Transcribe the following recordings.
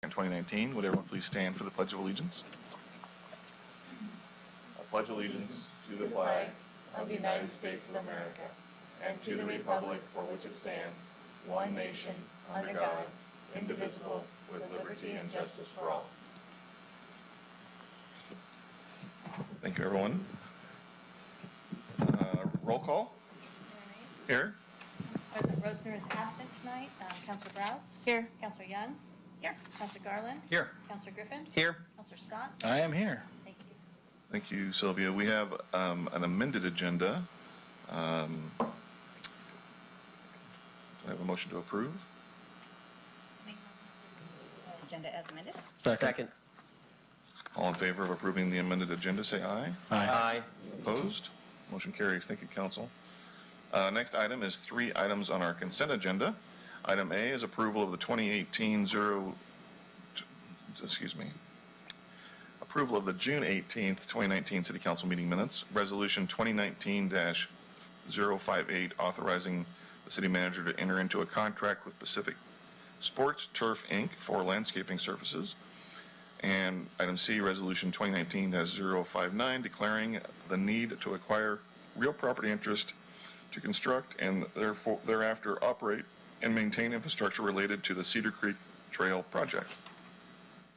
in 2019. Would everyone please stand for the Pledge of Allegiance? I pledge allegiance to the flag of the United States of America and to the republic for which it stands, one nation, under God, indivisible, with liberty and justice for all. Thank you, everyone. Roll call. Here. President Rosner is absent tonight. Councilor Browse? Here. Councilor Young? Here. Councilor Garland? Here. Councilor Griffin? Here. Councilor Scott? I am here. Thank you. Thank you, Sylvia. We have an amended agenda. Do I have a motion to approve? Agenda as amended. Second. All in favor of approving the amended agenda, say aye. Aye. Opposed? Motion carries. Thank you, Council. Next item is 3 items on our consent agenda. Item A is approval of the 2018 approval of the June 18th, 2019 City Council meeting minutes. Resolution 2019-058 authorizing the city manager to enter into a contract with Pacific Sports Turf Inc. for landscaping services. And item C, resolution 2019-059 declaring the need to acquire real property interest to construct and therefore thereafter operate and maintain infrastructure related to the Cedar Creek Trail project.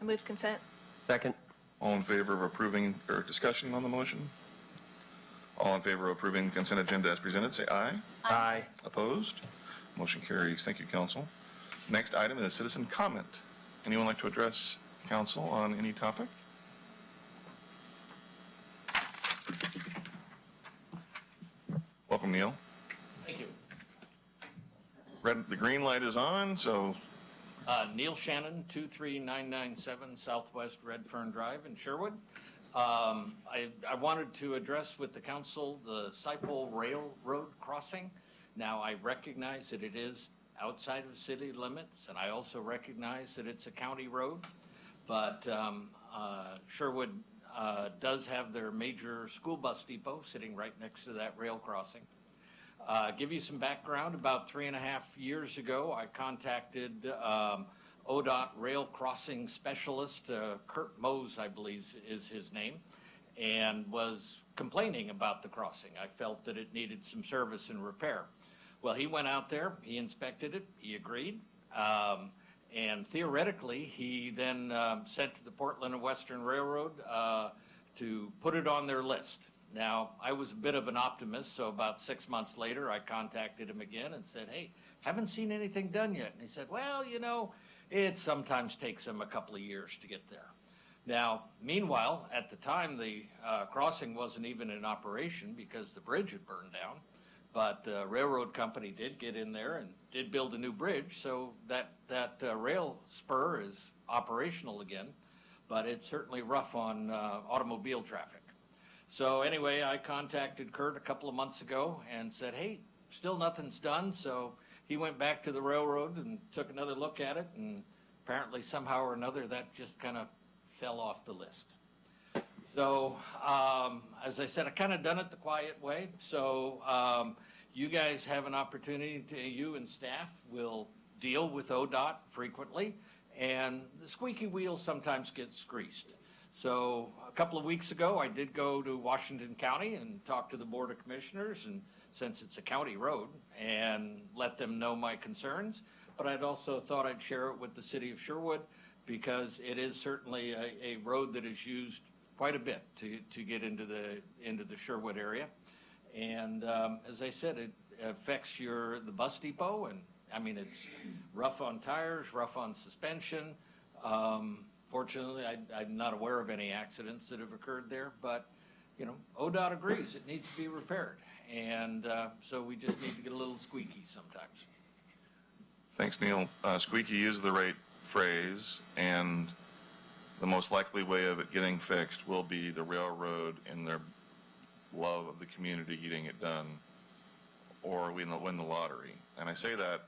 I move consent. Second. All in favor of approving or discussion on the motion? All in favor of approving the consent agenda as presented, say aye. Aye. Opposed? Motion carries. Thank you, Council. Next item is citizen comment. Anyone like to address Council on any topic? Welcome, Neil. Thank you. The green light is on, so Neil Shannon, 23997 Southwest Red Fern Drive in Sherwood. I wanted to address with the council the Sipole Railroad crossing. Now, I recognize that it is outside of city limits, and I also recognize that it's a county road, but Sherwood does have their major school bus depot sitting right next to that rail crossing. Give you some background. About 3.5 years ago, I contacted ODOT rail crossing specialist, Kurt Mose, I believe is his name, and was complaining about the crossing. I felt that it needed some service and repair. Well, he went out there, he inspected it, he agreed, and theoretically, he then sent to the Portland and Western Railroad to put it on their list. Now, I was a bit of an optimist, so about 6 months later, I contacted him again and said, hey, haven't seen anything done yet. And he said, well, you know, it sometimes takes them a couple of years to get there. Now, meanwhile, at the time, the crossing wasn't even in operation because the bridge had burned down. But the railroad company did get in there and did build a new bridge, so that rail spur is operational again, but it's certainly rough on automobile traffic. So anyway, I contacted Kurt a couple of months ago and said, hey, still nothing's done. So he went back to the railroad and took another look at it, and apparently somehow or another that just kind of fell off the list. So as I said, I kind of done it the quiet way. So you guys have an opportunity to, you and staff will deal with ODOT frequently, and the squeaky wheel sometimes gets greased. So a couple of weeks ago, I did go to Washington County and talk to the Board of Commissioners, and since it's a county road, and let them know my concerns. But I'd also thought I'd share it with the city of Sherwood, because it is certainly a road that is used quite a bit to get into the Sherwood area. And as I said, it affects the bus depot, and I mean, it's rough on tires, rough on suspension. Fortunately, I'm not aware of any accidents that have occurred there, but you know, ODOT agrees it needs to be repaired, and so we just need to get a little squeaky sometimes. thanks, Neil. Squeaky is the right phrase, and the most likely way of it getting fixed will be the railroad in their love of the community getting it done, or win the lottery. And I say that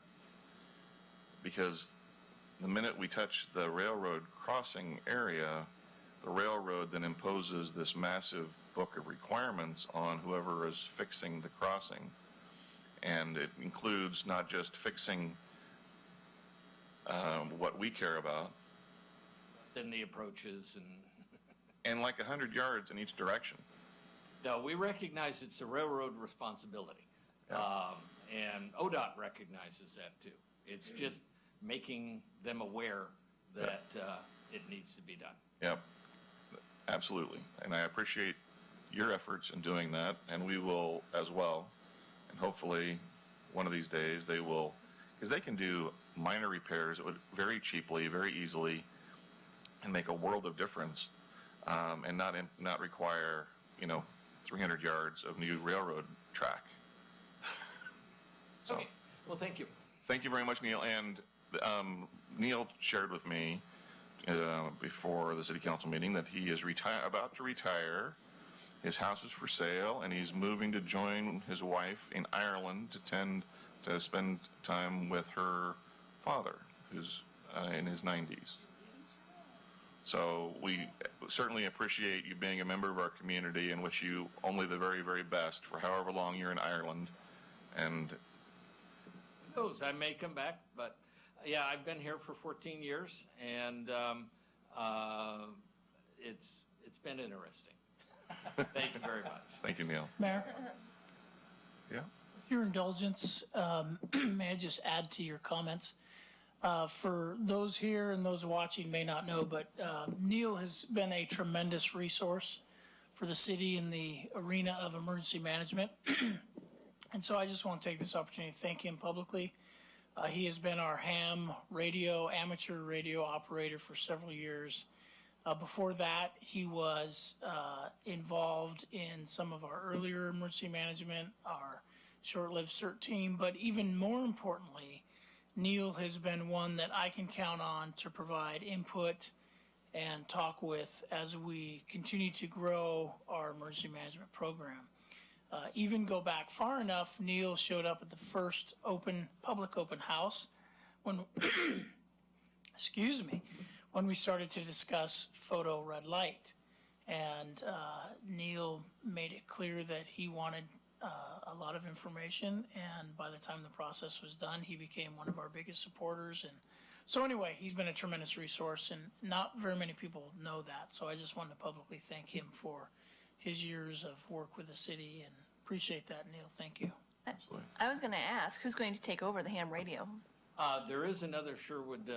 because the minute we touch the railroad crossing area, the railroad then imposes this massive book of requirements on whoever is fixing the crossing. And it includes not just fixing what we care about, in the approaches And like 100 yards in each direction. No, we recognize it's a railroad responsibility. And ODOT recognizes that too. It's just making them aware that it needs to be done. Yep, absolutely. And I appreciate your efforts in doing that, and we will as well. And hopefully, one of these days, they will, because they can do minor repairs very cheaply, very easily, and make a world of difference, and not require, 300 yards of new railroad track. So, Okay, well, thank you. thank you very much, Neil. And Neil shared with me before the city council meeting that he is about to retire. His house is for sale, and he's moving to join his wife in Ireland to spend time with her father, who's in his 90s. So we certainly appreciate you being a member of our community and wish you only the very, very best for however long you're in Ireland. And Who knows, I may come back, but yeah, I've been here for 14 years, and it's been interesting. Thank you very much. thank you, Neil. Mayor, Yeah. with your indulgence, may I just add to your comments? For those here and those watching may not know, but Neil has been a tremendous resource for the city in the arena of emergency management. And so I just want to take this opportunity to thank him publicly. He has been our ham radio, amateur radio operator for several years. Before that, he was involved in some of our earlier emergency management, our short-lived CERT team, but even more importantly, Neil has been one that I can count on to provide input and talk with as we continue to grow our emergency management program. Even go back far enough, Neil showed up at the first public open house when, excuse me, when we started to discuss photo red light. And Neil made it clear that he wanted a lot of information, and by the time the process was done, he became one of our biggest supporters. And so anyway, he's been a tremendous resource, and not very many people know that. So I just wanted to publicly thank him for his years of work with the city, and appreciate that, Neil. Thank you. Absolutely. I was going to ask, who's going to take over the ham radio? There is another Sherwood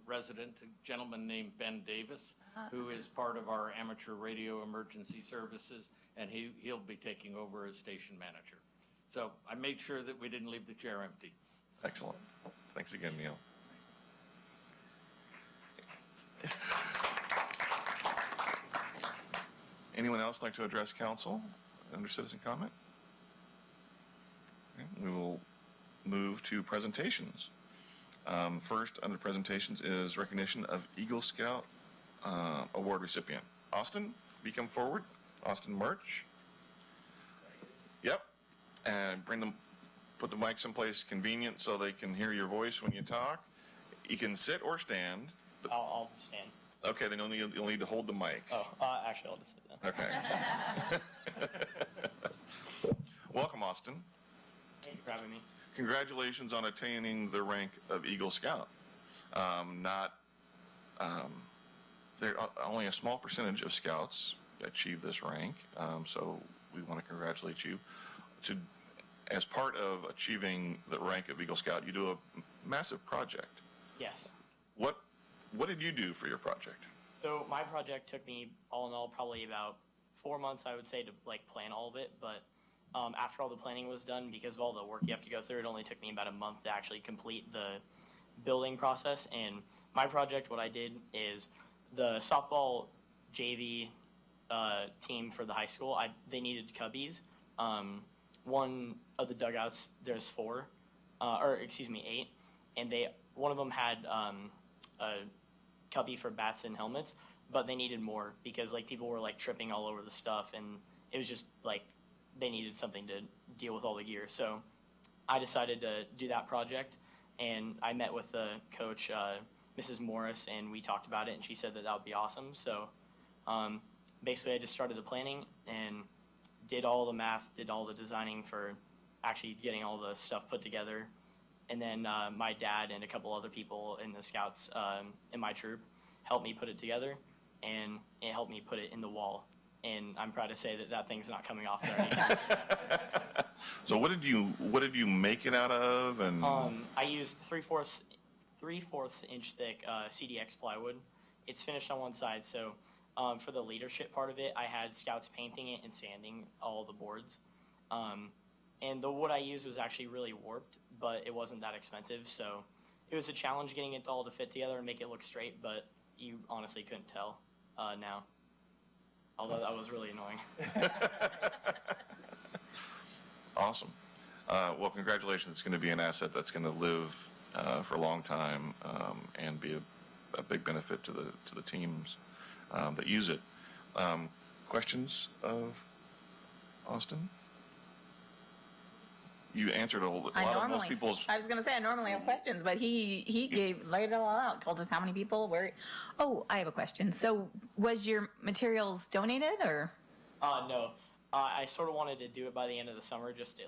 resident, a gentleman named Ben Davis, who is part of our amateur radio emergency services, and he'll be taking over as station manager. So I made sure that we didn't leave the chair empty. Excellent. Thanks again, Neil. Anyone else like to address council under citizen comment? Okay, we will move to presentations. First, under presentations is recognition of Eagle Scout award recipient. Austin, you come forward. Austin Murch. Yep. And put the mic someplace convenient so they can hear your voice when you talk. You can sit or stand. I'll stand. Okay, then you'll need to hold the mic. Oh, actually, I'll just sit down. Okay. Welcome, Austin. Thank you for having me. Congratulations on attaining the rank of Eagle Scout. There are only a small percentage of scouts achieve this rank, so we want to congratulate you. As part of achieving the rank of Eagle Scout, you do a massive project. Yes. What did you do for your project? So my project took me, all in all, probably about 4 months, I would say, to plan all of it. But after all the planning was done, because of all the work you have to go through, it only took me about a month to actually complete the building process. And my project, what I did is the softball JV team for the high school, they needed cubbies. One of the dugouts, there's 8, and one of them had a cubby for bats and helmets, but they needed more because people were tripping all over the stuff, and it was just they needed something to deal with all the gear. So I decided to do that project, and I met with the coach, Mrs. Morris, and we talked about it, and she said that would be awesome. So basically I just started the planning and did all the math, did all the designing for actually getting all the stuff put together. And then my dad and a couple other people in the scouts in my troop helped me put it together, and it helped me put it in the wall. And I'm proud to say that that thing's not coming off there anytime soon. So what did you make it out of? And I used 3/4 inch thick CDX plywood. It's finished on one side, so for the leadership part of it, I had scouts painting it and sanding all the boards. And the wood I used was actually really warped, but it wasn't that expensive, so it was a challenge getting it all to fit together and make it look straight, but you honestly couldn't tell now. Although that was really annoying. awesome. Well, congratulations. It's going to be an asset that's going to live for a long time and be a big benefit to the teams that use it. Questions of Austin? You answered a lot of most people's. I was going to say I normally have questions, but he laid it all out, told us how many people, where. Oh, I have a question. So was your materials donated or? No. I sort of wanted to do it by the end of the summer, just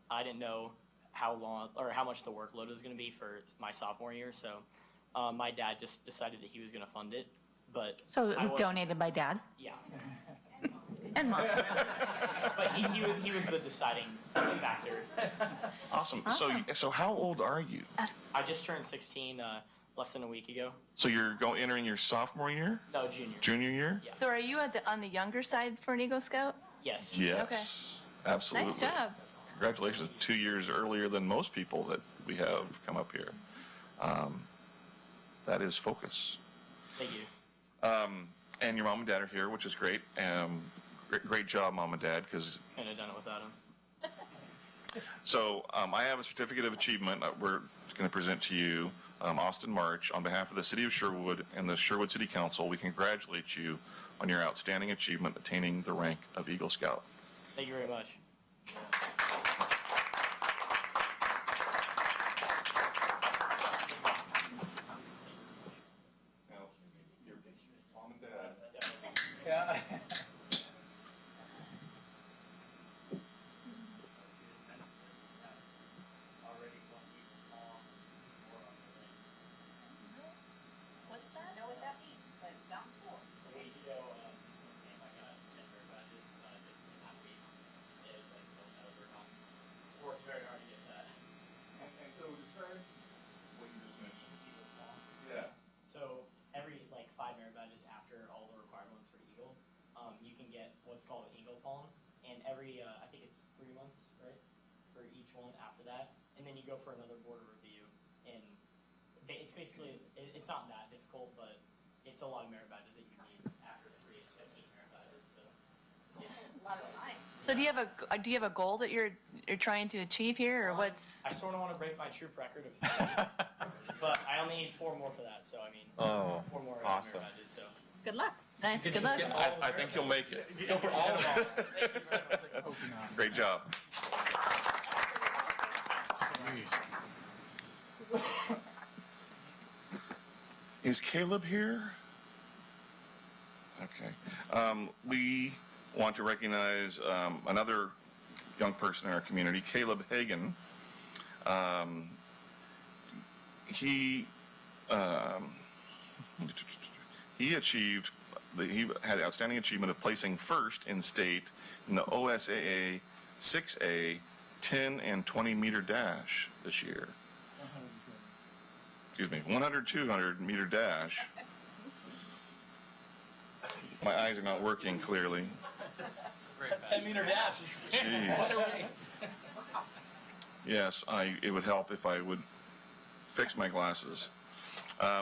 I didn't know how long or how much the workload was going to be for my sophomore year, so my dad just decided that he was going to fund it. But So it was donated by Dad Yeah. and Mom. But he was the deciding factor. Awesome. So how old are you? I just turned 16 less than a week ago. So you're entering your sophomore year? No, junior. Junior year? Yeah. So are you on the younger side for an Eagle Scout? Yes. Yes. Absolutely. Nice job. Congratulations. 2 years earlier than most people that we have come up here. That is focus. Thank you. And your mom and dad are here, which is great. Great job, Mom and Dad, because Couldn't have done it without him. so I have a certificate of achievement we're going to present to you. Austin March, on behalf of the City of Sherwood and the Sherwood City Council, we congratulate you on your outstanding achievement attaining the rank of Eagle Scout. Thank you very much. Mom and Dad. Yeah. What's that? Know what that means, but it sounds cool. Worked very hard to get that. And so describe what you just mentioned. Yeah. So every 5 merit badges after all the required ones for Eagle, you can get what's called an Eagle Palm, and every I think it's 3 months, right, for each one after that, and then you go for another board review, and it's basically it's not that difficult, but it's a lot of merit badges that you need after 3 it's 15 merit badges, so. It's a lot of time. So do you have a goal that you're trying to achieve here, or what's? I sort of want to break my troop record of 3, but I only need 4 more for that, so I mean, 4 more awesome. merit badges, so. Good luck. Nice, good luck. I think you'll make it. Go for all of them. Thank you very much. Great job. Is Caleb here? Okay. We want to recognize another young person in our community, Caleb Hagan. He had outstanding achievement of placing first in state in the OSAA 6A 10 and 20 meter dash this year. Excuse me, 100-200 meter dash. My eyes are not working clearly. 10-meter dash. Jeez. Yes, it would help if I would fix my glasses.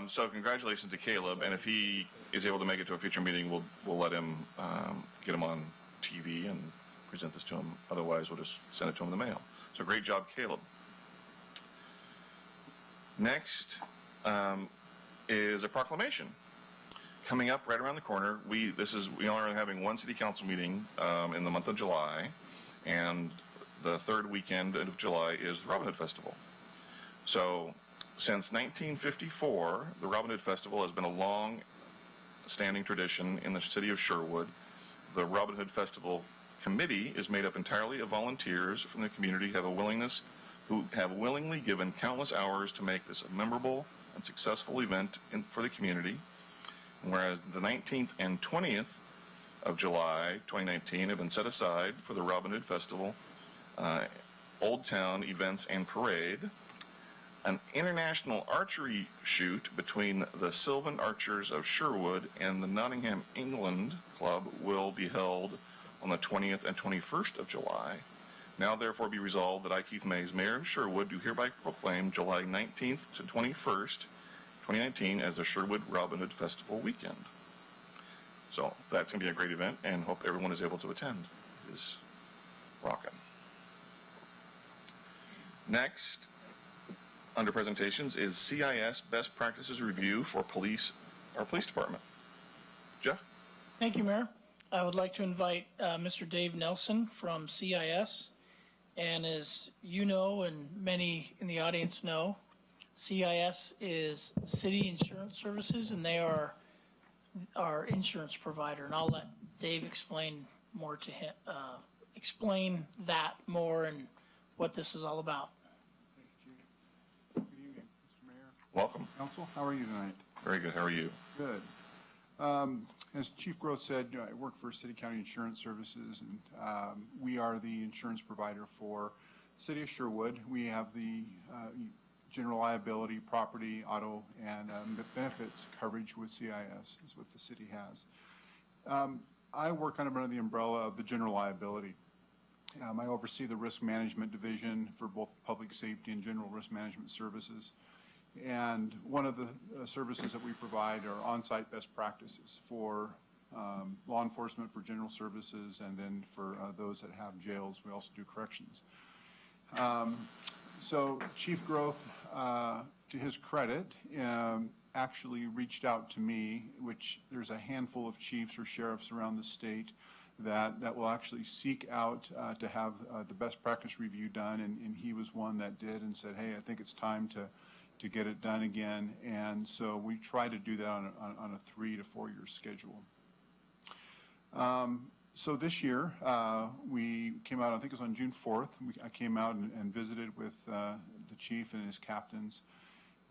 So congratulations to Caleb, and if he is able to make it to a future meeting, we'll let him get him on TV and present this to him. Otherwise, we'll just send it to him in the mail. So great job, Caleb. Next is a proclamation. Coming up right around the corner, we are having one city council meeting in the month of July, and the third weekend of July is the Robin Hood Festival. So since 1954, the Robin Hood Festival has been a long-standing tradition in the city of Sherwood. The Robin Hood Festival Committee is made up entirely of volunteers from the community who have willingly given countless hours to make this a memorable and successful event for the community. Whereas the 19th and 20th of July 2019 have been set aside for the Robin Hood Festival, Old Town events and parade. An international archery shoot between the Sylvan Archers of Sherwood and the Nottingham, England Club will be held on the 20th and 21st of July. Now therefore be resolved that I, Keith Mays, Mayor of Sherwood, do hereby proclaim July 19th to 21st, 2019 as the Sherwood Robin Hood Festival weekend. So that's going to be a great event, and hope everyone is able to attend. It is rocking. Next, under presentations, is CIS Best Practices Review for our police department. Jeff? Thank you, Mayor. I would like to invite Mr. Dave Nelson from CIS. And as you know, and many in the audience know, CIS is City Insurance Services, and they are our insurance provider. And I'll let Dave explain more to him, explain that more and what this is all about. Good evening, Mr. Mayor, Welcome. Council. How are you tonight? Very good. How are you? Good. As Chief Groth said, I work for City County Insurance Services, and we are the insurance provider for City of Sherwood. We have the general liability, property, auto, and benefits coverage with CIS is what the city has. I work under the umbrella of the general liability. I oversee the risk management division for both public safety and general risk management services. And one of the services that we provide are on-site best practices for law enforcement, for general services, and then for those that have jails. We also do corrections. So Chief Groth, to his credit, actually reached out to me, which there's a handful of chiefs or sheriffs around the state that will actually seek out to have the best practice review done, and he was one that did and said, hey, I think it's time to get it done again. And so we try to do that on a 3 to 4 year schedule. So this year, we came out, I think it was on June 4th, I came out and visited with the chief and his captains.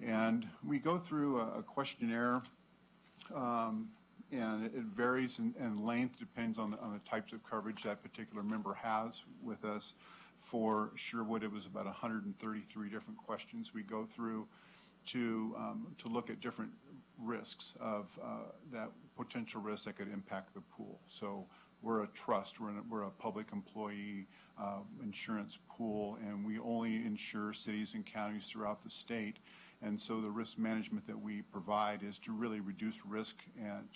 And we go through a questionnaire, and it varies in length, depends on the types of coverage that particular member has with us. For Sherwood, it was about 133 different questions we go through to look at different risks of that potential risks that could impact the pool. So we're a trust, we're a public employee insurance pool, and we only insure cities and counties throughout the state. And so the risk management that we provide is to really reduce risk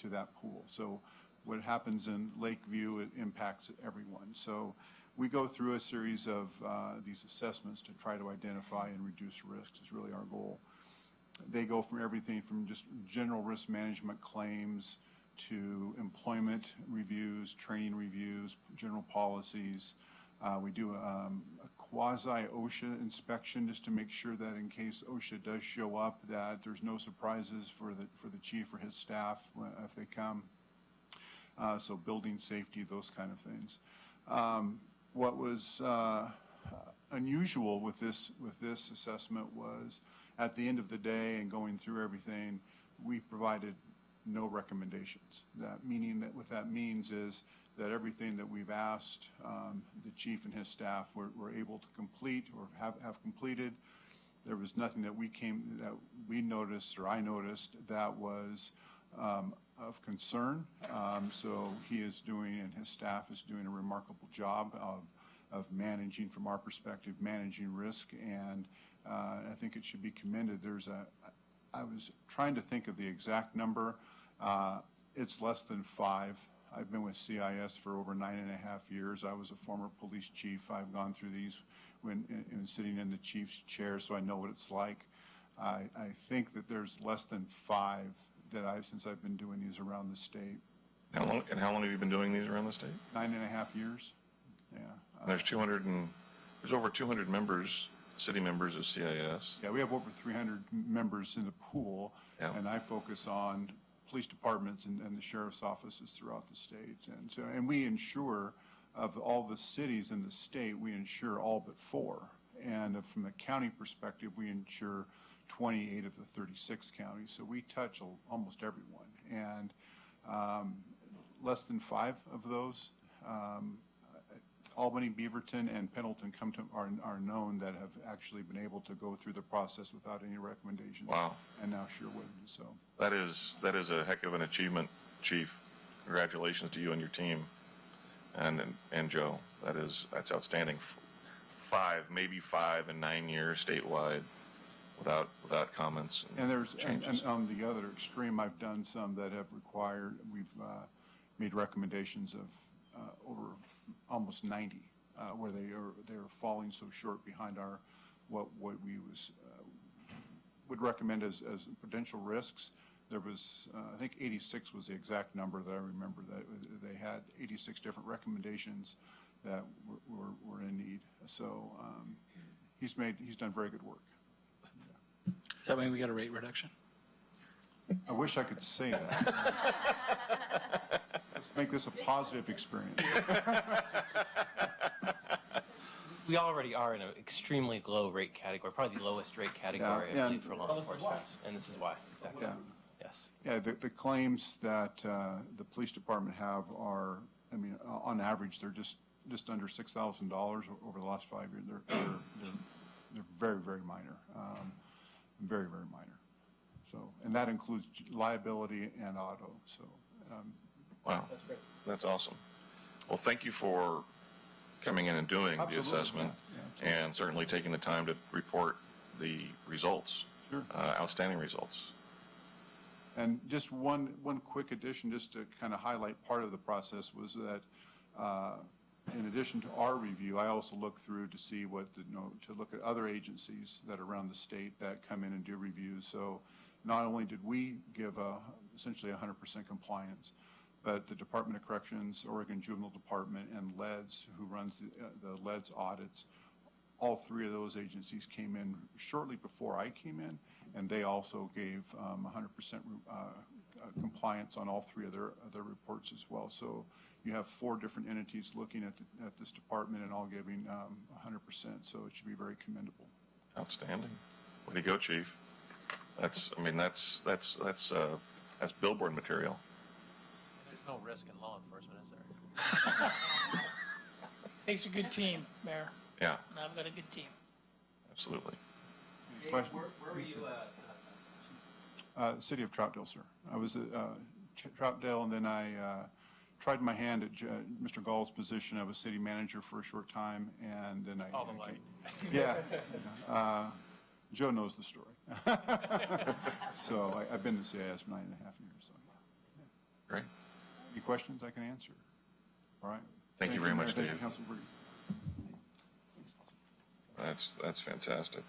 to that pool. So what happens in Lakeview, it impacts everyone. So we go through a series of these assessments to try to identify and reduce risks is really our goal. They go from everything from just general risk management claims to employment reviews, training reviews, general policies. We do a quasi-OSHA inspection just to make sure that in case OSHA does show up, that there's no surprises for the chief or his staff if they come. So building safety, those kind of things. What was unusual with this assessment was at the end of the day and going through everything, we provided no recommendations. What that means is that everything that we've asked the chief and his staff were able to complete or have completed. There was nothing that we noticed or I noticed that was of concern. So he is doing, and his staff is doing, a remarkable job of managing, from our perspective, managing risk, and I think it should be commended. I was trying to think of the exact number. It's less than 5. I've been with CIS for over 9.5 years. I was a former police chief. I've gone through these when sitting in the chief's chair, so I know what it's like. I think that there's less than 5 since I've been doing these around the state. How long have you been doing these around the state? 9.5 years. Yeah. There's over 200 members, city members of CIS. Yeah, we have over 300 members in the pool, Yeah. and I focus on police departments and the sheriff's offices throughout the state. And we insure, of all the cities in the state, we insure all but 4. And from the county perspective, we insure 28 of the 36 counties. So we touch almost everyone. And less than 5 of those, Albany, Beaverton, and Pendleton are known that have actually been able to go through the process without any recommendations. Wow. And now Sherwood, so. That is a heck of an achievement, Chief. Congratulations to you and your team, and Joe. That's outstanding. 5, maybe 5 in 9 years statewide, without comments. And changes. and on the other extreme, I've done some that have required, we've made recommendations of over almost 90, where they're falling so short behind what we would recommend as potential risks. There was, I think 86 was the exact number that I remember, that they had 86 different recommendations that were in need. So he's done very good work. Does that mean we got a rate reduction? I wish I could say that. Let's make this a positive experience. We already are in an extremely low rate category, probably the lowest rate category, Yeah, I believe, for law enforcement. And this is why, exactly. Yeah. Yes. Yeah, the claims that the police department have are, I mean, on average, they're just under $6,000 over the last 5 years. They're very, very minor, very, very minor. So, and that includes liability and auto. So, Wow, that's awesome. Well, thank you for coming in and doing the Absolutely, assessment, yeah, and certainly taking the time to report the results. Sure. Outstanding results. And just one quick addition, just to kind of highlight part of the process, was that in addition to our review, I also look through to see to look at other agencies that are around the state that come in and do reviews. So not only did we give essentially 100% compliance, but the Department of Corrections, Oregon Juvenile Department, and LEDS, who runs the LEDS audits, all 3 of those agencies came in shortly before I came in, and they also gave 100% compliance on all 3 of their reports as well. So you have 4 different entities looking at this department and all giving 100%. So it should be very commendable. Outstanding. Way to go, Chief. That's billboard material. There's no risk in law enforcement, is there? Takes a good team, Mayor, Yeah, and I've got a good team. absolutely. Where were you City of Troutdale, sir. I was at Troutdale, and then I tried my hand at Mr. Gall's position. I was city manager for a short time, and then I... All the light. Yeah. Joe knows the story. So I've been to CIS 9.5 years. So. Great. Any questions I can answer? All right. Thank you very much, Mayor. Thank Dave. you, Council Brady. That's fantastic.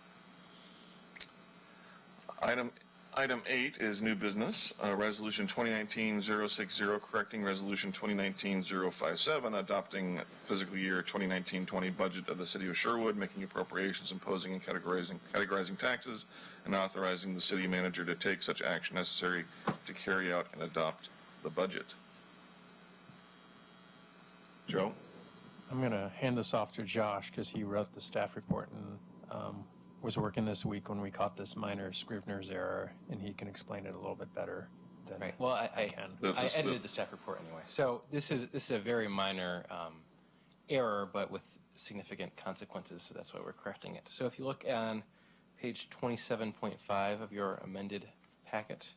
Item 8 is new business, Resolution 2019-060, correcting Resolution 2019-057, adopting fiscal year 2019-20 budget of the City of Sherwood, making appropriations, imposing and categorizing taxes, and authorizing the city manager to take such action necessary to carry out and adopt the budget. Joe? I'm going to hand this off to Josh because he wrote the staff report and was working this week when we caught this minor Scrivener's error, and he can explain it a little bit better than Right. Well, I can. I edited the staff report anyway. So this is a very minor error, but with significant consequences. So that's why we're correcting it. So if you look on page 27.5 of your amended packet,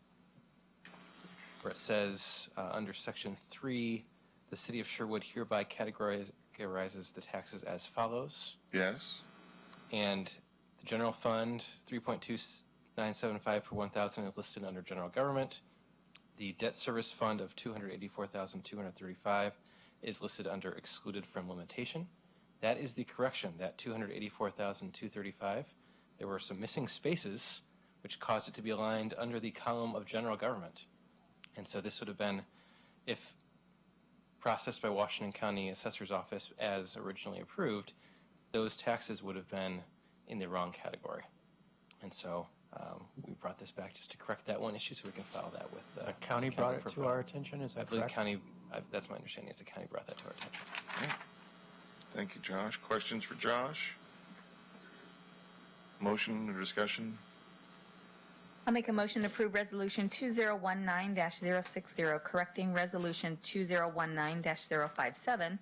where it says under section 3, the City of Sherwood hereby categorizes the taxes as follows. Yes. And the general fund, 3.2975 per 1,000 is listed under general government. The debt service fund of 284,235 is listed under excluded from limitation. That is the correction, that 284,235. There were some missing spaces, which caused it to be aligned under the column of general government. And so this would have been, if processed by Washington County Assessor's Office as originally approved, those taxes would have been in the wrong category. And so we brought this back just to correct that one issue so we can file that with the County brought it to our attention, is I that believe correct? county, that's my understanding, is the county brought that to our attention. Okay. Thank you, Josh. Questions for Josh? Motion or discussion? I'll make a motion to approve Resolution 2019-060, correcting Resolution 2019-057,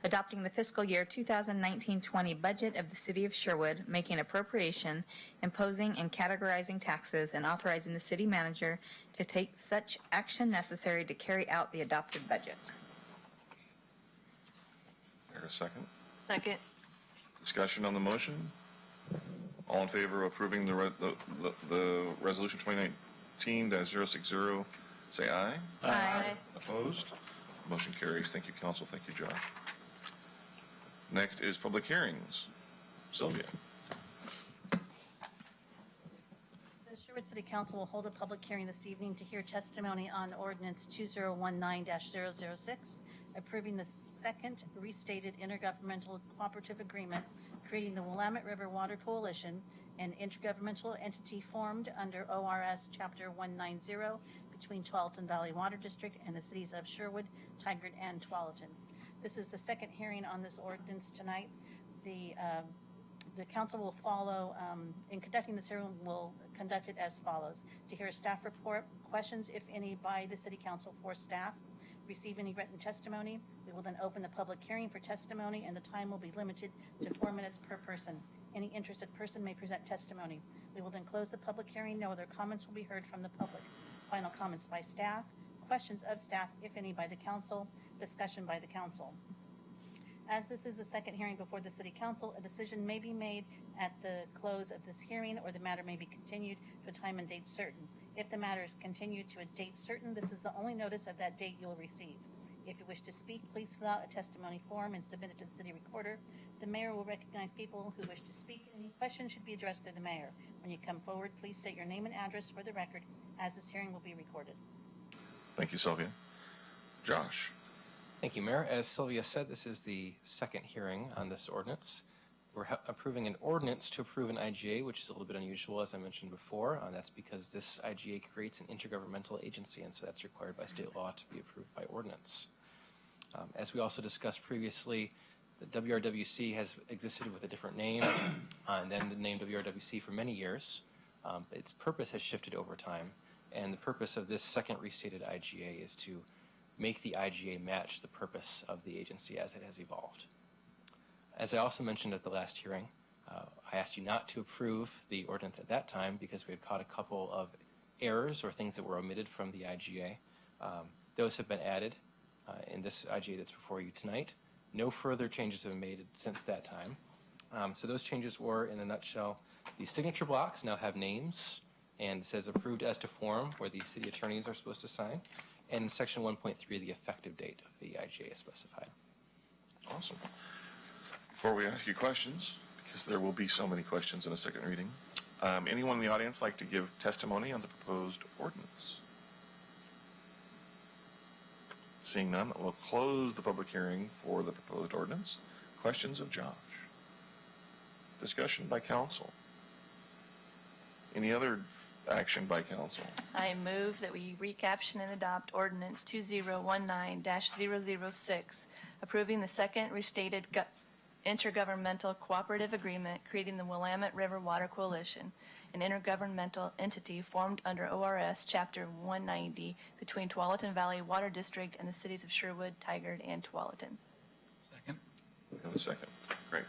adopting the fiscal year 2019-20 budget of the City of Sherwood, making appropriation, imposing and categorizing taxes, and authorizing the city manager to take such action necessary to carry out the adopted budget. Is there a second? Second. Discussion on the motion? All in favor of approving the resolution 2019-060, say aye. Aye. Opposed? Motion carries. Thank you, council. Thank you, Josh. Next is public hearings. Sylvia. The Sherwood City Council will hold a public hearing this evening to hear testimony on Ordinance 2019-006, approving the second restated intergovernmental cooperative agreement creating the Willamette River Water Coalition, an intergovernmental entity formed under ORS Chapter 190 between Tualatin Valley Water District and the cities of Sherwood, Tigard, and Tualatin. This is the second hearing on this ordinance tonight. The council will follow, in conducting this hearing, will conduct it as follows: to hear a staff report, questions, if any, by the city council for staff, receive any written testimony. We will then open the public hearing for testimony, and the time will be limited to 4 minutes per person. Any interested person may present testimony. We will then close the public hearing. No other comments will be heard from the public. Final comments by staff, questions of staff, if any, by the council, discussion by the council. As this is the second hearing before the City Council, a decision may be made at the close of this hearing, or the matter may be continued to a time and date certain. If the matter is continued to a date certain, this is the only notice of that date you'll receive. If you wish to speak, please fill out a testimony form and submit it to the city recorder. The mayor will recognize people who wish to speak. Any questions should be addressed to the mayor. When you come forward, please state your name and address for the record, as this hearing will be recorded. Thank you, Sylvia. Josh. Thank you, Mayor. As Sylvia said, this is the second hearing on this ordinance. We're approving an ordinance to approve an IGA, which is a little bit unusual, as I mentioned before. That's because this IGA creates an intergovernmental agency, and so that's required by state law to be approved by ordinance. As we also discussed previously, the WRWC has existed with a different name, and then the name WRWC for many years. Its purpose has shifted over time, and the purpose of this second restated IGA is to make the IGA match the purpose of the agency as it has evolved. As I also mentioned at the last hearing, I asked you not to approve the ordinance at that time because we had caught a couple of errors or things that were omitted from the IGA. Those have been added in this IGA that's before you tonight. No further changes have been made since that time. So those changes were, in a nutshell, the signature blocks now have names, and it says approved as to form, where the city attorneys are supposed to sign. And in section 1.3, the effective date of the IGA is specified. Awesome. Before we ask you questions, because there will be so many questions in a second reading, anyone in the audience like to give testimony on the proposed ordinance? Seeing none, we'll close the public hearing for the proposed ordinance. Questions of Josh? Discussion by council? Any other action by council? I move that we recaption and adopt Ordinance 2019-006, approving the second restated intergovernmental cooperative agreement creating the Willamette River Water Coalition, an intergovernmental entity formed under ORS Chapter 190 between Tualatin Valley Water District and the cities of Sherwood, Tigard, and Tualatin. Second. We have a second. Great.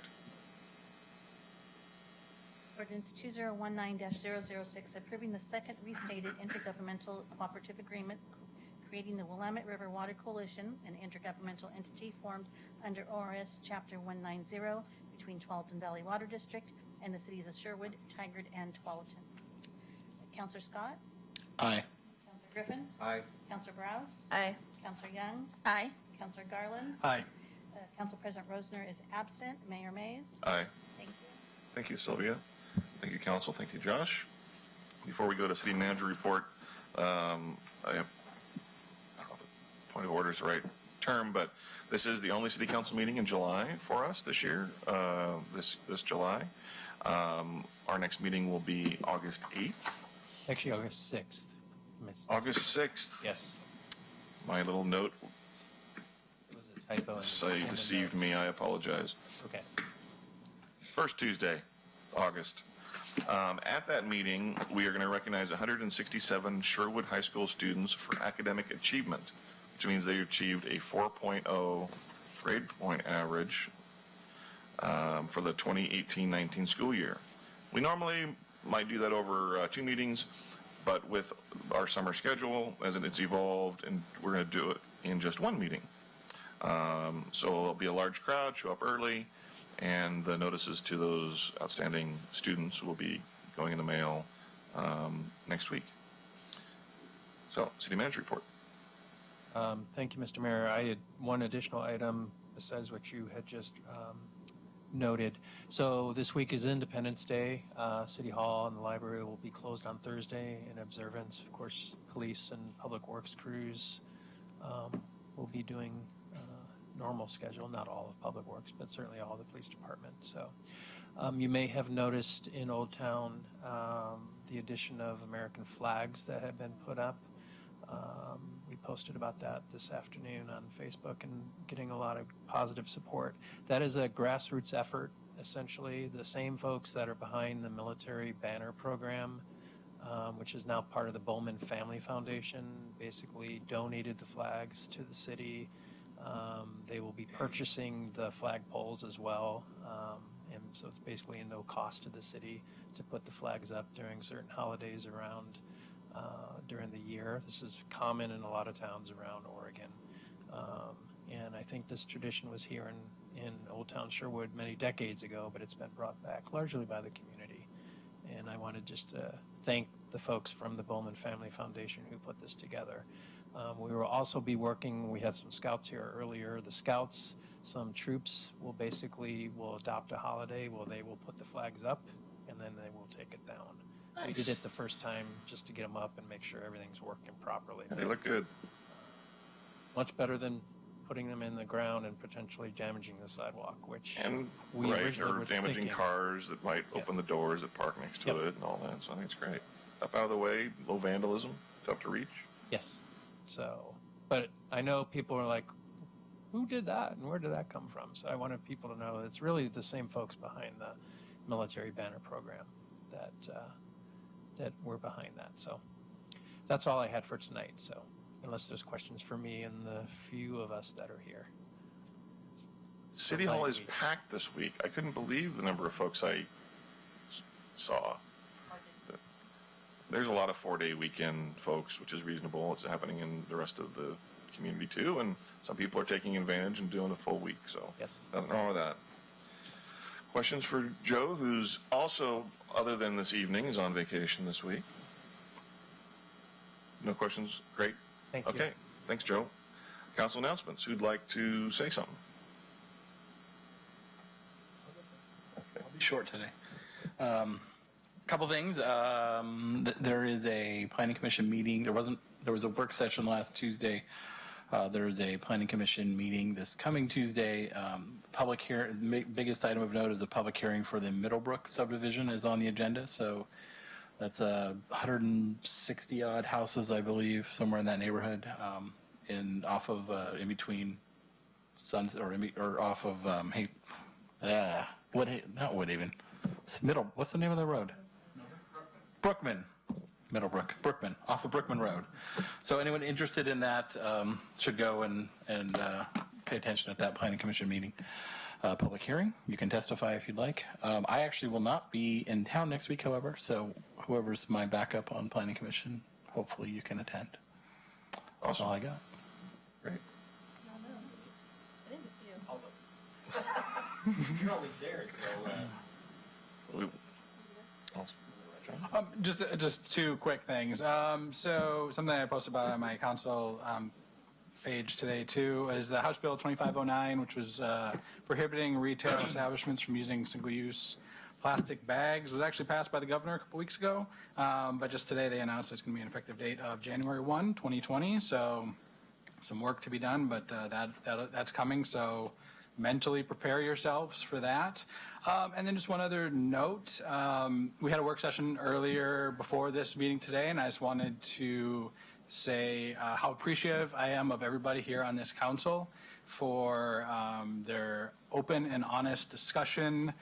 Ordinance 2019-006, approving the second restated intergovernmental cooperative agreement creating the Willamette River Water Coalition, an intergovernmental entity formed under ORS Chapter 190 between Tualatin Valley Water District and the cities of Sherwood, Tigard, and Tualatin. Councilor Scott? Aye. Councilor Griffin? Aye. Councilor Browse? Aye. Councilor Young? Aye. Councilor Garland? Aye. Council President Rosner is absent. Mayor Mays? Aye. Thank you. Thank you, Sylvia. Thank you, council. Thank you, Josh. Before we go to city manager report, I have, I don't know if the point of order is the right term, but this is the only city council meeting in July for us this year, this July. Our next meeting will be August 8th. Actually, August 6th. August 6th. Yes. My little note It was a typo. deceived me. I apologize. Okay. First Tuesday, August. At that meeting, we are going to recognize 167 Sherwood High School students for academic achievement, which means they achieved a 4.0 grade point average for the 2018-19 school year. We normally might do that over 2 meetings, but with our summer schedule, as it's evolved, and we're going to do it in just 1 meeting. So there'll be a large crowd, show up early, and the notices to those outstanding students will be going in the mail next week. So, City Manager report. Thank you, Mr. Mayor. I had one additional item besides what you had just noted. So this week is Independence Day. City Hall and the library will be closed on Thursday in observance. Of course, police and public works crews will be doing normal schedule, not all of Public Works, but certainly all the police departments. So you may have noticed in Old Town the addition of American flags that have been put up. We posted about that this afternoon on Facebook and getting a lot of positive support. That is a grassroots effort, essentially. The same folks that are behind the military banner program, which is now part of the Bowman Family Foundation, basically donated the flags to the city. They will be purchasing the flagpoles as well, and so it's basically a no cost to the city to put the flags up during certain holidays around during the year. This is common in a lot of towns around Oregon, and I think this tradition was here in Old Town Sherwood many decades ago, but it's been brought back largely by the community. And I wanted just to thank the folks from the Bowman Family Foundation who put this together. We will also be working, we had some scouts here earlier. The scouts, some troops will adopt a holiday where they will put the flags up and then they will take it down. Nice. We did it the first time just to get them up and make sure everything's working properly. They look good. Much better than putting them in the ground and potentially damaging the sidewalk, which And, we right, originally or were damaging thinking. cars that might open the doors that park next to Yep. it and all that, so I think it's great. Up out of the way, low vandalism, tough to reach. Yes. So, but I know people are like, who did that and where did that come from? So I wanted people to know it's really the same folks behind the military banner program that were behind that. So that's all I had for tonight. So unless there's questions for me and the few of us that are here. City Hall is packed this week. I couldn't believe the number of folks I saw. There's a lot of 4-day weekend folks, which is reasonable. It's happening in the rest of the community too, and some people are taking advantage and doing a full week, so Yes. nothing wrong with that. Questions for Joe, who's also, other than this evening, is on vacation this week? No questions? Great. Thank you. Okay, thanks, Joe. Council announcements. Who'd like to say something? I'll be short today. Couple things. There is a planning commission meeting. There was a work session last Tuesday. There is a planning commission meeting this coming Tuesday. Public hearing. Biggest item of note is a public hearing for the Middlebrook subdivision is on the agenda. So that's 160 odd houses, I believe, somewhere in that neighborhood, in between Suns or off of not Woodhaven. It's what's the name of the road? Brookman. Middlebrook, Brookman, off of Brookman Road. So anyone interested in that should go and pay attention at that planning commission meeting. Public hearing, you can testify if you'd like. I actually will not be in town next week, however, so whoever's my backup on planning commission, hopefully you can attend. That's all I got. Great. You're always there, so. Just two quick things. So something I posted about on my council page today too is the House Bill 2509, which was prohibiting retail establishments from using single-use plastic bags. It was actually passed by the governor a couple weeks ago, but just today they announced it's going to be an effective date of January 1, 2020. So some work to be done, but that's coming. So mentally prepare yourselves for that. And then just one other note. We had a work session earlier before this meeting today, and I just wanted to say how appreciative I am of everybody here on this council for their open and honest discussion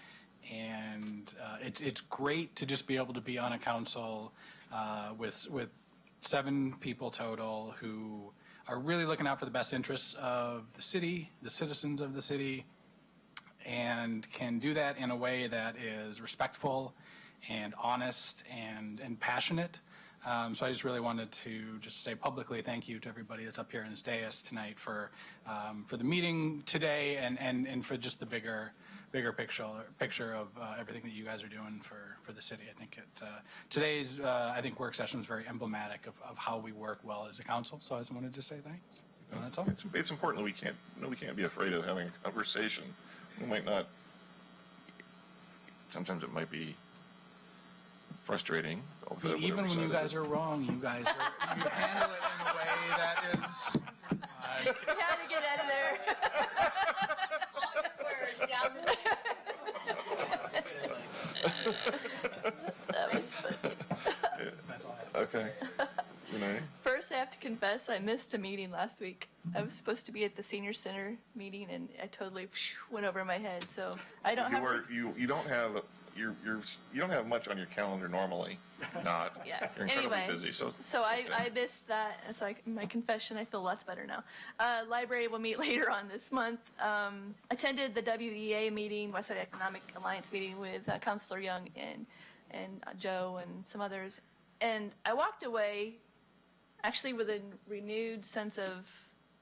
And it's great to just be able to be on a council with 7 people total who are really looking out for the best interests of the city, the citizens of the city, and can do that in a way that is respectful and honest and passionate. So I just really wanted to just say publicly thank you to everybody that's up here in this dais tonight for the meeting today and for just the bigger picture of everything that you guys are doing for the city. I think today's work session is very emblematic of how we work well as a council. So I just wanted to say thanks. That's all. It's important that we can't be afraid of having a conversation. We might not. Sometimes it might be frustrating. Even when you guys are wrong, you handle it in a way that is. You had to get out of there. That was funny. Okay. Renee? First, I have to confess, I missed a meeting last week. I was supposed to be at the senior center meeting, and I totally went over my head. So I don't have. You don't have much on your calendar normally. Not. Yeah. You're incredibly Anyway, busy. So I missed that. So my confession, I feel lots better now. Library will meet later on this month. Attended the WEA meeting, Westside Economic Alliance meeting with Councilor Young and Joe and some others, and I walked away actually with a renewed sense of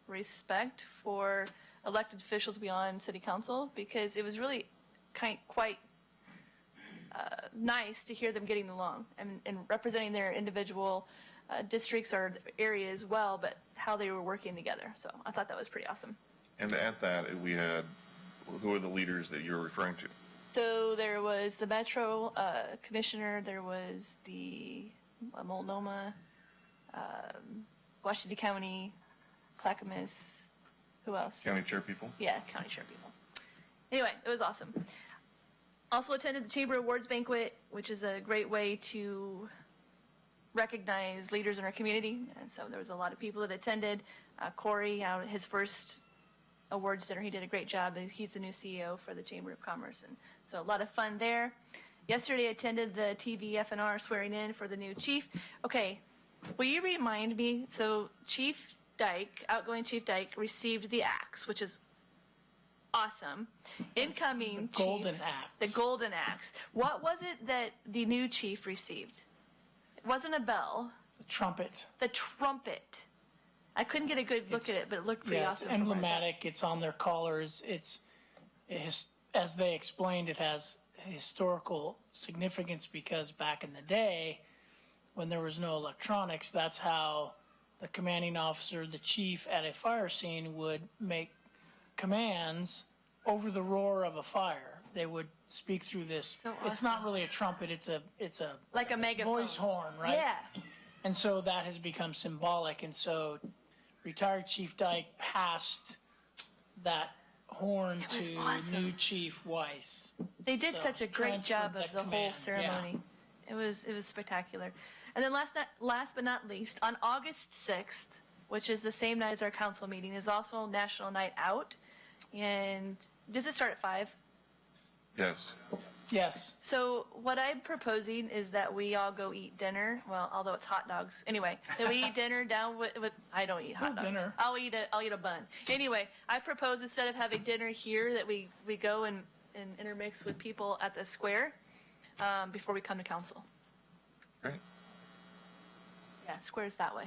respect for elected officials beyond city council, because it was really quite nice to hear them getting along and representing their individual districts or areas well, but how they were working together. So I thought that was pretty awesome. And at that, we had, who are the leaders that you're referring to? So there was the Metro Commissioner, there was the Multnomah, Washington County, Clackamas, who else? County chair people? Yeah, county chair people. Anyway, it was awesome. Also attended the Chamber Awards Banquet, which is a great way to recognize leaders in our community. And so there was a lot of people that attended. Corey, his first awards dinner, he did a great job. He's the new CEO for the Chamber of Commerce. And so a lot of fun there. Yesterday I attended the TVFNR swearing in for the new chief. Okay, will you remind me? So Chief Dyke, outgoing Chief Dyke, received the axe, which is awesome. Incoming The golden chief, axe. the golden axe. What was it that the new chief received? It wasn't a bell. The trumpet. The trumpet. I couldn't get a good look at it, but it looked pretty awesome. It's emblematic. It's on their collars. As they explained, it has historical significance because back in the day, when there was no electronics, that's how the commanding officer, the chief at a fire scene, would make commands over the roar of a fire. They would speak through this. So It's not really a trumpet. It's a like a megaphone. voice horn, right? Yeah. And so that has become symbolic. And so retired Chief Dyke passed that horn It was to awesome. new Chief Weiss. They did So such a great transferred job of that the whole command, ceremony. It was spectacular. And then last but not least, on August 6th, which is the same night as our council meeting, is also National Night Out. And does it start at 5? Yes. Yes. So what I'm proposing is that we all go eat dinner. Well, although it's hot dogs. Anyway, that we eat dinner down with I don't eat hot dogs. dinner. I'll eat a bun. Anyway, I propose instead of having dinner here that we go and intermix with people at the square before we come to council. Great. Yeah, square's that way.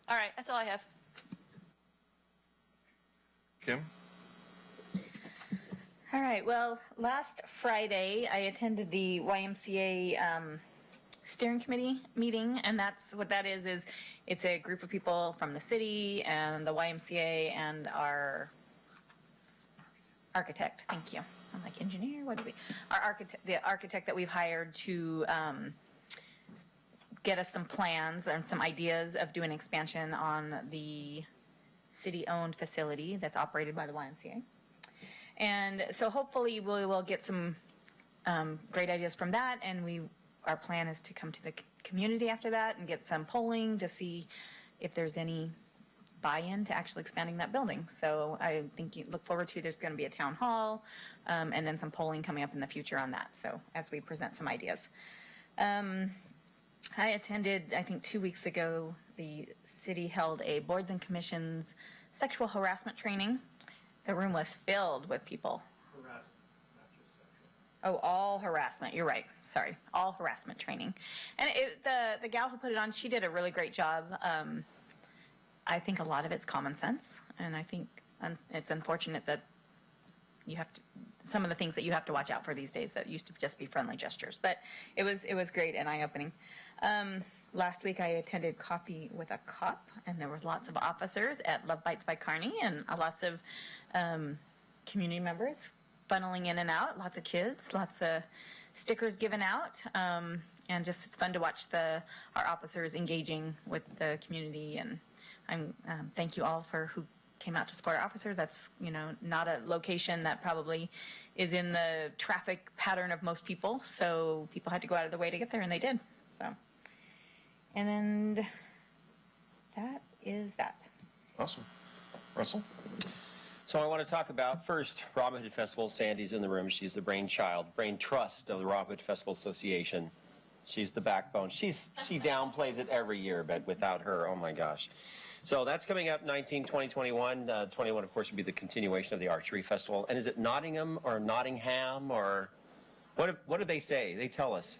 All right, that's all I have. Kim? All right, well, last Friday, I attended the YMCA steering committee meeting, and that's what that is it's a group of people from the city and the YMCA and our architect. Thank you. I'm like, engineer? What is he? Our architect, the architect that we've hired to get us some plans and some ideas of doing expansion on the city-owned facility that's operated by the YMCA. And so hopefully we will get some great ideas from that, and our plan is to come to the community after that and get some polling to see if there's any buy-in to actually expanding that building. So I think look forward to, there's going to be a town hall, and then some polling coming up in the future on that. So as we present some ideas. I attended, I think 2 weeks ago, the city held a boards and commissions sexual harassment training. The room was filled with people. Oh, all harassment. You're right. Sorry. All harassment training. And the gal who put it on, she did a really great job. I think a lot of it's common sense. And I think it's unfortunate that you have to, some of the things that you have to watch out for these days that used to just be friendly gestures. But it was great and eye-opening. Last week I attended Coffee with a Cop, and there were lots of officers at Love Bites by Carney, and lots of community members funneling in and out, lots of kids, lots of stickers given out, and just it's fun to watch our officers engaging with the community. And I'm thank you all for who came out to support our officers. That's not a location that probably is in the traffic pattern of most people, so people had to go out of the way to get there, and they did. So, and then that is that. Awesome. Russell? So I want to talk about, first, Robin Hood Festival. Sandy's in the room. She's the brain trust of the Robin Hood Festival Association. She's the backbone. She downplays it every year, but without her, oh my gosh. So that's coming up 19, 20, 21. 21, of course, would be the continuation of the Archery Festival. And is it Nottingham or Nottingham or what do they say? They tell us.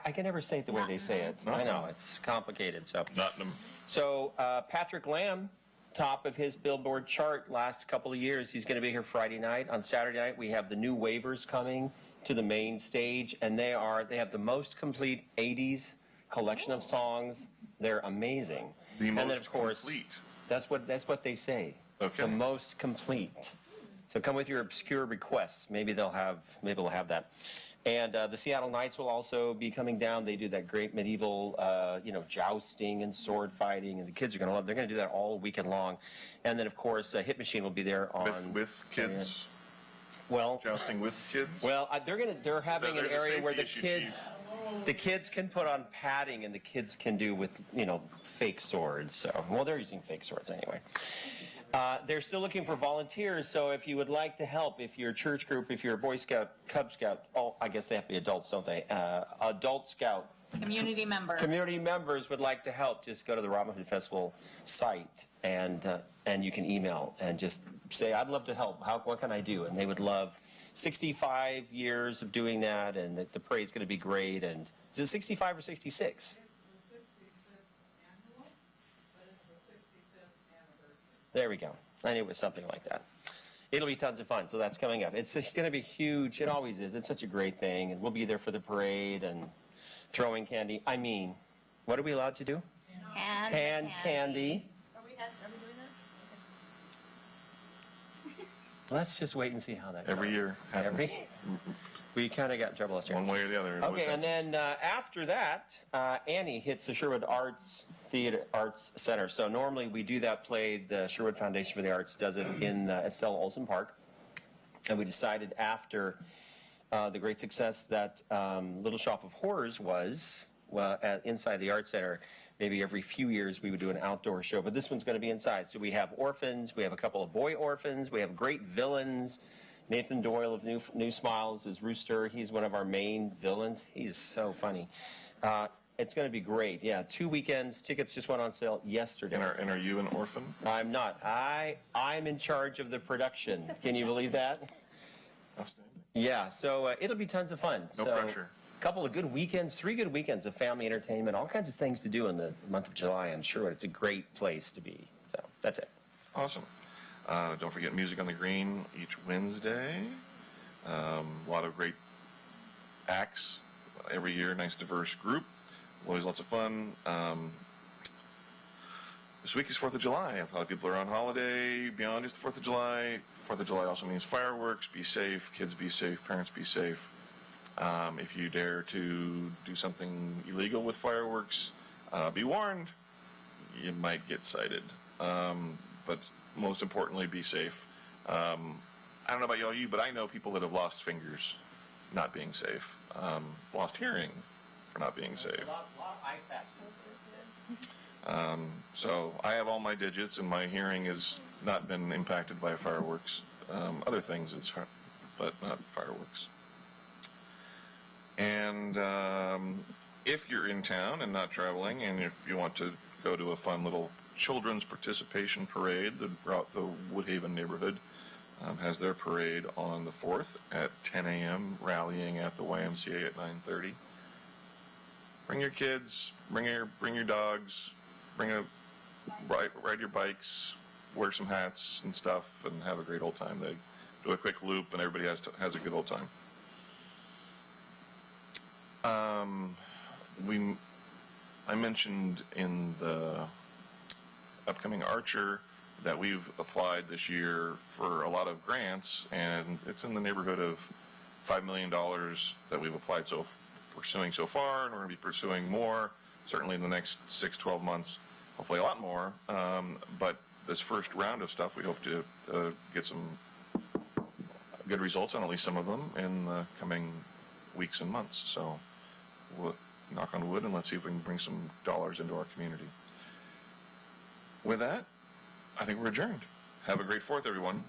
I can never say it the way they say it. I know, it's complicated. So Nottingham. So Patrick Lamb, top of his Billboard chart last couple of years. He's going to be here Friday night. On Saturday night, we have the new waivers coming to the main stage, and they have the most complete 80s collection of songs. They're amazing. The and most then, of course, complete. That's what they say. Okay. The most complete. So come with your obscure requests. Maybe we'll have that. And the Seattle Knights will also be coming down. They do that great medieval, jousting and sword fighting, and the kids are going to love. They're going to do that all weekend long. And then, of course, Hit Machine will be there on with kids. Well, jousting with kids. Well, they're having an area where the kids can put on padding, and the kids can do with fake swords. So, well, they're using fake swords anyway. They're still looking for volunteers, so if you would like to help, if you're a church group, if you're a Boy Scout, Cub Scout, I guess they have to be adults, don't they? Adult Scout. Community member. Community members would like to help, just go to the Robin Hood Festival site, and you can email and just say, I'd love to help. What can I do? And they would love 65 years of doing that, and the parade's going to be great. And is it 65 or 66? There we go. I knew it was something like that. It'll be tons of fun, so that's coming up. It's going to be huge. It always is. It's such a great thing, and we'll be there for the parade and throwing candy. I mean, what are we allowed to do? Hand candy. Are we doing this? Let's just wait and see how that goes. Every year happens. We kind of got in trouble last year. One way or the other. Okay, and then after that, Annie hits the Sherwood Arts Center. So normally we do that play. The Sherwood Foundation for the Arts does it at Stella Olson Park. And we decided after the great success that Little Shop of Horrors was inside the Arts Center, maybe every few years we would do an outdoor show. But this one's going to be inside. So we have orphans. We have a couple of boy orphans. We have great villains. Nathan Doyle of New Smiles is Rooster. He's one of our main villains. He's so funny. It's going to be great. Yeah, 2 weekends. Tickets just went on sale yesterday. And are you an orphan? I'm not. I'm in charge of the production. Can you believe that? Outstanding. Yeah, so it'll be tons of fun. No pressure. A couple of good weekends, 3 good weekends of family entertainment, all kinds of things to do in the month of July. I'm sure it's a great place to be. So that's it. Awesome. Don't forget Music on the Green each Wednesday. A lot of great acts every year. Nice, diverse group. Always lots of fun. This week is 4th of July. A lot of people are on holiday beyond just the 4th of July. 4th of July also means fireworks. Be safe. Kids be safe. Parents be safe. If you dare to do something illegal with fireworks, be warned. You might get cited. But most importantly, be safe. I don't know about you, but I know people that have lost fingers not being safe, lost hearing for not being safe. So I have all my digits, and my hearing has not been impacted by fireworks. Other things, but not fireworks. And if you're in town and not traveling, and if you want to go to a fun little children's participation parade, the Woodhaven neighborhood has their parade on the 4th at 10 a.m., rallying at the YMCA at 9:30. Bring your kids, bring your dogs, ride your bikes, wear some hats and stuff, and have a great old time. They do a quick loop, and everybody has a good old time. I mentioned in the upcoming Archer that we've applied this year for a lot of grants, and it's in the neighborhood of $5 million that we've applied pursuing so far, and we're going to be pursuing more, certainly in the next 6-12 months, hopefully a lot more. But this first round of stuff, we hope to get some good results on at least some of them in the coming weeks and months. So we'll knock on wood, and let's see if we can bring some dollars into our community. With that, I think we're adjourned. Have a great 4th, everyone.